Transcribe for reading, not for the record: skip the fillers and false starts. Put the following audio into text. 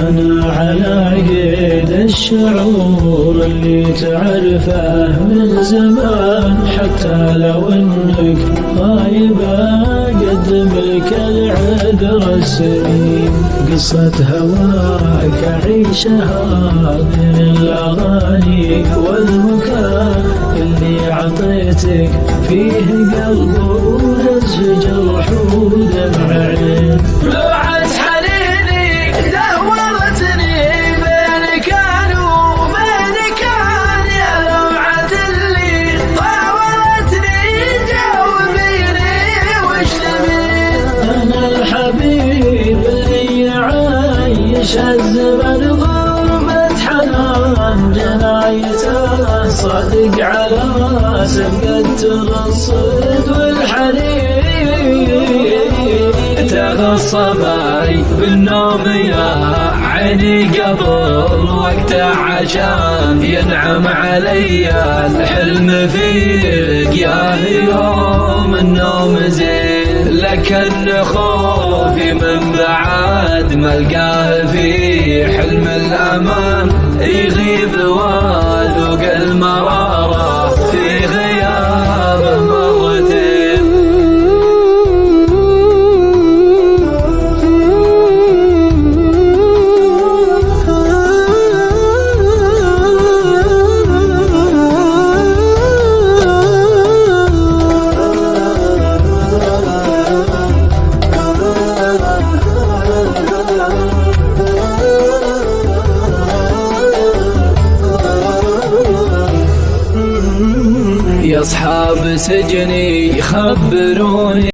أنا على قيد الشعور اللي تعرفه من زمان، حتى لو انك غايبة أقدم لك العذر السليم. قصة هواك أعيشها بين الأغاني والمكان اللي عطيتك فيه قلب ونزج جرح ودمع عين. لوعة حنيني دورتني بين كان وبين كان، يا لوعة اللي طاولتني جاوبيني وش تبين. أنا الحبيب اللي عايش الزمن غربة حنان، جنايته صادق على سبقة ترصد والحنين. تغصبي بالنوم يا عيني قبل وقته عشان ينعم علي الحلم فيك، يا يوم النوم زين لكن خوفي من بعد ملقاه في حلم الأمان. يغيب وذوق المرارة في غيابه مرتين. يا أصحاب سجني خبروني